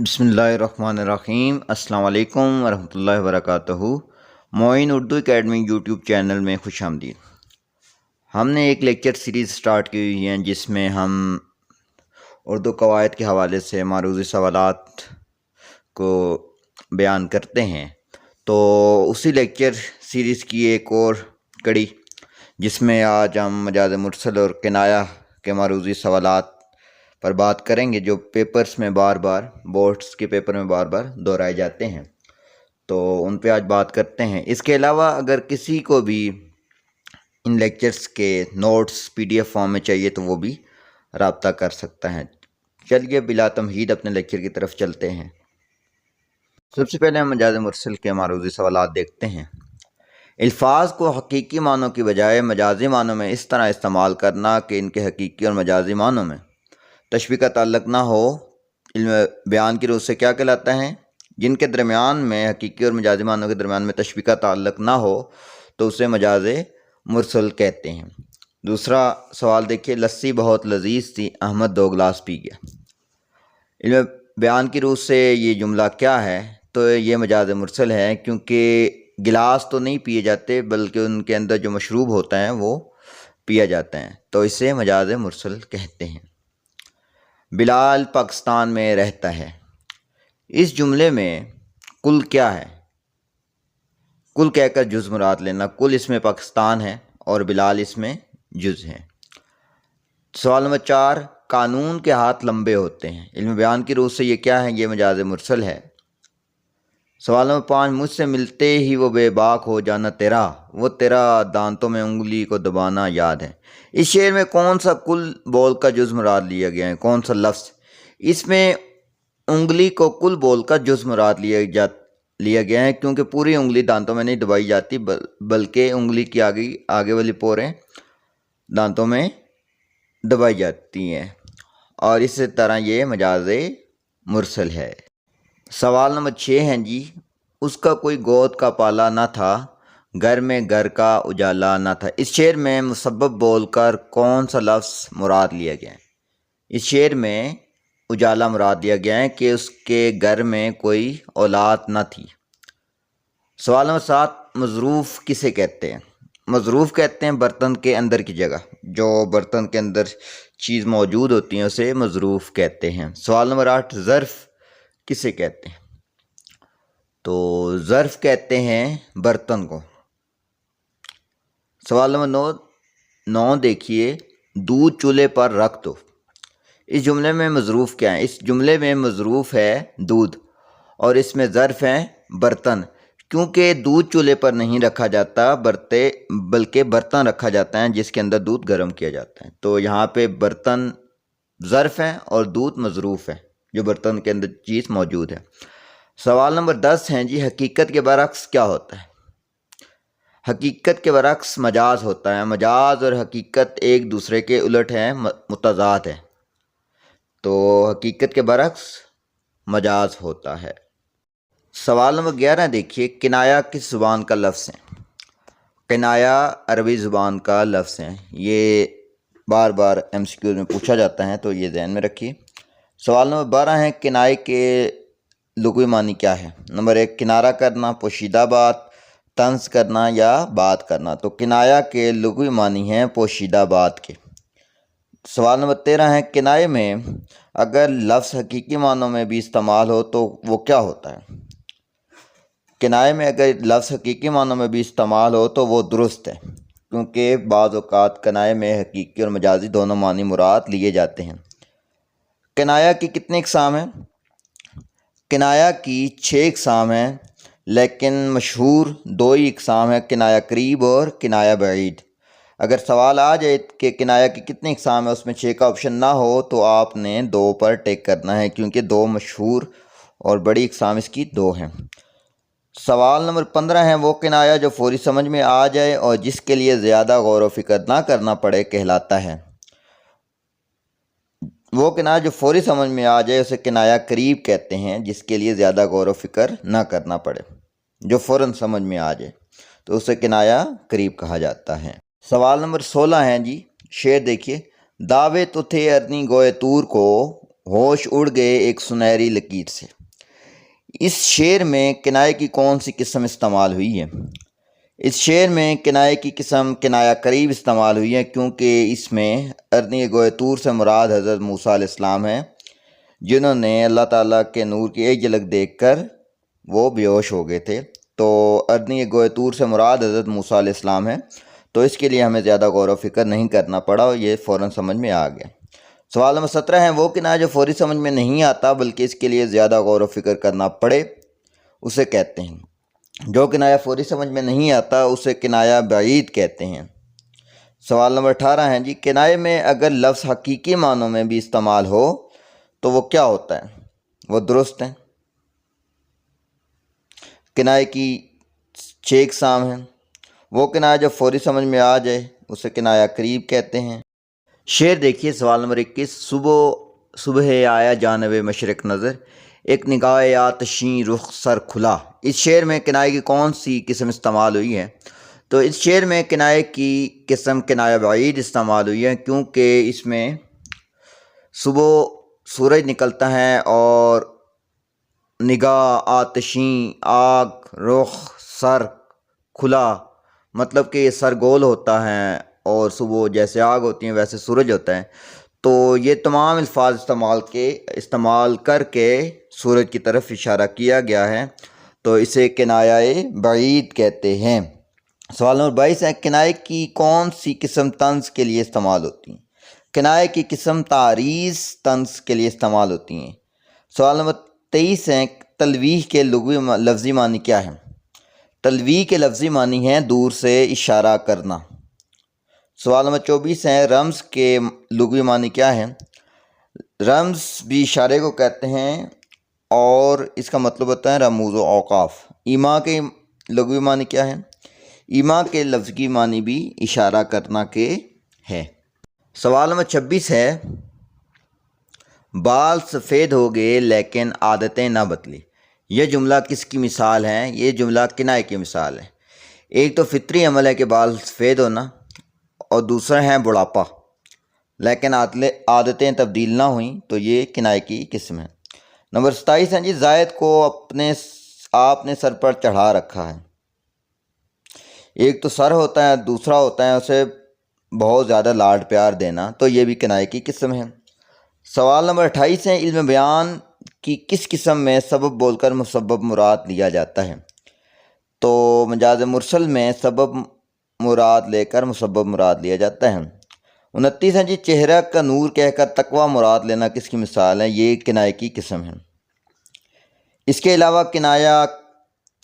बिस्मिल्लाहिर्रहमानिर्रहीम। अस्सलाम वालेकुम वरहमतुल्लाहि वबरकातुहू। Moin Urdu academy YouTube channel में खुश आमदीद। हमने एक लेक्चर सीरीज़ स्टार्ट की हुई है जिसमें हम उर्दू कवायद के हवाले से मारूज़ी सवालात को बयान करते हैं। तो उसी लेक्चर सीरीज़ की एक और कड़ी जिसमें आज हम मजाज मुरसल और किनाया के मारूज़ी सवालात पर बात करेंगे जो पेपर्स में बार बार बोर्ड्स के पेपर में बार बार दोहराए जाते हैं, तो उन पे आज बात करते हैं। इसके अलावा अगर किसी को भी इन लेक्चर्स के नोट्स पीडीएफ फॉर्म में चाहिए तो वो भी रब्ता कर सकता है। चलिए बिला तमहीद अपने लेक्चर की तरफ चलते हैं। सबसे पहले हम मजाज मुरसल के मारूज़ी सवालात देखते हैं। अल्फाज को हकीकी मानों की बजाय मजाजी मानों में इस तरह इस्तेमाल करना कि इनके हकीकी और मजाजी मानों में तशबीह का ताल्लुक़ ना हो, इल्म बयान की रूह से क्या कहलाता है? जिनके दरमियान में हकीकी और मजाजी मानों के दरमियान में तशबीह का ताल्लुक़ ना हो तो उसे मजाज मुरसल कहते हैं। दूसरा सवाल देखिए, लस्सी बहुत लजीज थी, अहमद 2 गिलास पी गया। इल्म बयान की रूह से ये जुमला क्या है? तो ये मजाज मुरसल है, क्योंकि गिलास तो नहीं पिए जाते बल्कि उनके अंदर जो मशरूब होता है वो पिया जाता है, तो इसे मजाज मुरसल कहते हैं। बिलाल पाकिस्तान में रहता है। इस जुमले में कुल क्या है? कुल कहकर जुज़ मुराद लेना। कुल इसमें पाकिस्तान है और बिलाल इसमें जुज़ है। सवाल नंबर 4, कानून के हाथ लंबे होते हैं। इल्म बयान की रूह से ये क्या है? ये मजाज मुरसल है। सवाल नंबर 5, मुझसे मिलते ही वो बेबाक हो जाना तेरा, वो तेरा दांतों में उंगली को दबाना याद है। इस शेर में कौन सा कुल बोल का जुज़ मुराद लिया गया है? कौन सा लफ्ज़? इसमें उंगली को कुल बोल का जुज़ मुराद लिया गया है, क्योंकि पूरी उंगली दांतों में नहीं दबाई जाती बल्कि उंगली की आगे वाली पोरें दांतों में दबाई जाती हैं, और इस तरह ये मजाज मुरसल है। सवाल नंबर 6 हैं जी, उसका कोई गोद का पाला ना था, घर में घर का उजाला ना था। इस शेर में मुसब्बब बोलकर कौन सा लफ्ज़ मुराद लिया गया है? इस शेर में उजाला मुराद लिया गया है कि उसके घर में कोई औलाद ना थी। सवाल नंबर 7, मज़रूफ़ किसे कहते हैं? मज़रूफ़ कहते हैं बर्तन के अंदर की जगह, जो बर्तन के अंदर चीज़ मौजूद होती है उसे मज़रूफ़ कहते हैं। सवाल नंबर 8, ज़र्फ़ किसे कहते हैं? तो ज़र्फ़ कहते हैं बर्तन को। सवाल नंबर 9 देखिए, दूध चूल्हे पर रख दो। इस जुमले में मज़रूफ़ क्या है? इस जुमले में मज़रूफ़ है दूध और इसमें ज़र्फ़ है बर्तन, क्योंकि दूध चूल्हे पर नहीं रखा जाता बल्कि बर्तन रखा जाता है जिसके अंदर दूध गर्म किया जाता है। तो यहाँ पे बर्तन ज़र्फ़ है और दूध मज़रूफ़ है, जो बर्तन के अंदर चीज़ मौजूद है। सवाल नंबर 10 हैं जी, हकीकत के बरअक्स क्या होता है? हकीकत के बरअक्स मजाज होता है। मजाज और हकीकत एक दूसरे के उलट हैं, मुतज़ाद है। तो हकीकत के बरअक्स मजाज होता है। सवाल नंबर 11 देखिए, किनाया किस ज़ुबान का लफ्ज़ है? किनाया अरबी ज़ुबान का लफ्ज़ है। ये बार बार MCQ में पूछा जाता है, तो ये ध्यान में रखिए। सवाल नंबर 12 है, किनाए के लुग़वी मानी क्या है? नंबर 1, किनारा करना, पोशीदा बात, तंज़ करना या बात करना। तो किनाया के लुग़वी मानी हैं पोशीदा बात के। सवाल नंबर 13 है, किनाए में अगर लफ्ज़ हकीकी मानों में भी इस्तेमाल हो तो वो क्या होता है? किनाए में अगर लफ्ज़ हकीकी मानों में भी इस्तेमाल हो तो वो दुरुस्त है, क्योंकि बाज़ औक़ात किनाए में हकीकी और मजाजी दोनों मानी मुराद लिए जाते हैं। किनाया की कितनी इक़साम हैं? किनाया की 6 इक़साम हैं, लेकिन मशहूर 2 ही इक़साम है, किनाया करीब और किनाया बईद। अगर सवाल आ जाए कि किनाया की कितनी इक़साम है, उसमें 6 का ऑप्शन ना हो तो आपने 2 पर टिक करना है, क्योंकि 2 मशहूर और बड़ी इक़साम इसकी 2 हैं। सवाल नंबर 15 है, वो किनाया जो फौरी समझ में आ जाए और जिसके लिए ज़्यादा गौर व फिक्र ना करना पड़े कहलाता है। वो किनाया जो फौरी समझ में आ जाए उसे किनाया करीब कहते हैं, जिसके लिए ज़्यादा गौर व फिक्र ना करना पड़े। जो फ़ौरन समझ में आ जाए तो उसे किनाया करीब कहा जाता है। सवाल नंबर 16 है जी, शेर देखिए, दावे तो थे अरनी गोए तूर को, ہوش اڑ گئے ایک سنہری لکیر سے۔ اس شعر میں کنایے کی کون سی قسم استعمال ہوئی ہے؟ اس شعر میں کنایے کی قسم کنایہ قریب استعمال ہوئی ہے، کیونکہ اس میں ارنی گوئے طور سے مراد حضرت موسیٰ علیہ السلام ہیں، جنہوں نے اللہ تعالیٰ کے نور کی ایک جھلک دیکھ کر وہ بے ہوش ہو گئے تھے۔ تو ارنی گوئے طور سے مراد حضرت موسیٰ علیہ السلام ہے، تو اس کے لیے ہمیں زیادہ غور و فکر نہیں کرنا پڑا اور یہ فوراً سمجھ میں آ گیا۔ سوال نمبر 17 ہے، وہ کنایہ جو فوری سمجھ میں نہیں آتا بلکہ اس کے لیے زیادہ غور و فکر کرنا پڑے اسے کہتے ہیں۔ جو کنایہ فوری سمجھ میں نہیں آتا اسے کنایہ بعید کہتے ہیں۔ سوال نمبر 18 ہے جی، کنایے میں اگر لفظ حقیقی معنوں میں بھی استعمال ہو تو وہ کیا ہوتا ہے؟ وہ درست ہے۔ کنایے کی 6 اقسام ہیں۔ وہ کنایہ جو فوری سمجھ میں آ جائے اسے کنایہ قریب کہتے ہیں۔ شعر دیکھیے، سوال نمبر 21، صبح آیا جانب مشرق نظر، ایک نگاہ آتشیں رخ سر کھلا۔ اس شعر میں کنایے کی کون سی قسم استعمال ہوئی ہے؟ تو اس شعر میں کنایے کی قسم کنایہ بعید استعمال ہوئی ہے، کیونکہ اس میں صبح سورج نکلتا ہے اور نگاہ آتشیں آگ رخ سر کھلا، مطلب کہ یہ سر گول ہوتا ہے اور صبح جیسے آگ ہوتی ہیں ویسے سورج ہوتا ہے، تو یہ تمام الفاظ استعمال کر کے سورج کی طرف اشارہ کیا گیا ہے، تو اسے کنایہ بعید کہتے ہیں۔ سوال نمبر 22 ہے، کنایے کی کون سی قسم طنز کے لیے استعمال ہوتی ہیں؟ کنایے کی قسم تعریض طنز کے لیے استعمال ہوتی ہیں۔ سوال نمبر 23 ہے، تلویح کے لفظی معنی کیا ہے؟ تلویح کے لفظی معنی ہیں دور سے اشارہ کرنا۔ سوال نمبر 24 ہے، رمز کے لغوی معنی کیا ہے؟ رمز بھی اشارے کو کہتے ہیں اور اس کا مطلب ہوتا ہے رموز و اوقاف۔ ایما کے لغوی معنی کیا ہے؟ ایما کے لفظی معنی بھی اشارہ کرنا کے ہے۔ سوال نمبر 26 ہے، بال سفید ہو گئے لیکن عادتیں نہ بدلی۔ یہ جملہ کس کی مثال ہے؟ یہ جملہ کنایے کی مثال ہے۔ ایک تو فطری عمل ہے کہ بال سفید ہونا، اور دوسرا ہے بڑھاپا، لیکن عادتیں تبدیل نہ ہوئیں، تو یہ کنایے کی قسم ہے۔ نمبر 27 ہے جی، زائد کو آپ نے سر پر چڑھا رکھا ہے۔ ایک تو سر ہوتا ہے، دوسرا ہوتا ہے اسے بہت زیادہ لاڈ پیار دینا، تو یہ بھی کنایے کی قسم ہے۔ سوال نمبر 28 ہے، علم بیان کی کس قسم میں سبب بول کر مسبب مراد لیا جاتا ہے؟ تو مجاز مرسل میں سبب مراد لے کر مسبب مراد لیا جاتا ہے۔ 29 ہے جی، چہرہ کا نور کہہ کر تقویٰ مراد لینا کس کی مثال ہے؟ یہ کنایے کی قسم ہے۔ اس کے علاوہ کنایہ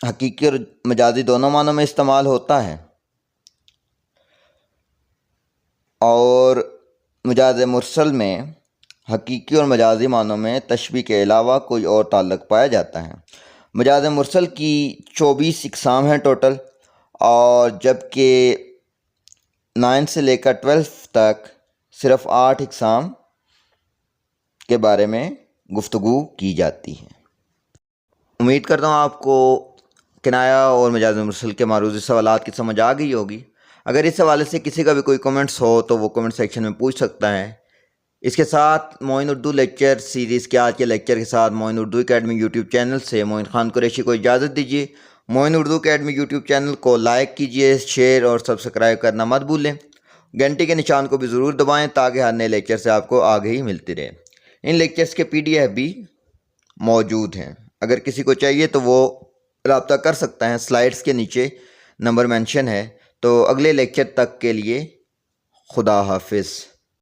حقیقی اور مجازی دونوں معنوں میں استعمال ہوتا ہے، اور مجاز مرسل میں حقیقی اور مجازی معنوں میں تشبیہ کے علاوہ کوئی اور تعلق پایا جاتا ہے۔ مجاز مرسل کی 24 اقسام ہیں ٹوٹل، اور جبکہ 9 سے لے کر 12 تک صرف 8 اقسام کے بارے میں گفتگو کی جاتی ہے۔ امید کرتا ہوں آپ کو کنایہ اور مجاز مرسل کے معروضی سوالات کی سمجھ آ گئی ہوگی۔ اگر اس حوالے سے کسی کا بھی کوئی کمنٹس ہو تو وہ کمنٹ سیکشن میں پوچھ سکتا ہے۔ اس کے ساتھ معین اردو لیکچر سیریز کے آج کے لیکچر کے ساتھ معین اردو اکیڈمی یوٹیوب چینل سے معین خان قریشی کو اجازت دیجیے۔ معین اردو اکیڈمی یوٹیوب چینل کو لائک کیجیے، شیئر اور سبسکرائب کرنا مت بھولیں۔ گھنٹی کے نشان کو بھی ضرور دبائیں تاکہ ہر نئے لیکچر سے آپ کو آگہی ملتی رہے۔ ان لیکچرز کے PDF بھی موجود ہیں، اگر کسی کو چاہیے تو وہ رابطہ کر سکتا ہے۔ سلائڈز کے نیچے نمبر مینشن ہے۔ تو اگلے لیکچر تک کے لیے خدا حافظ۔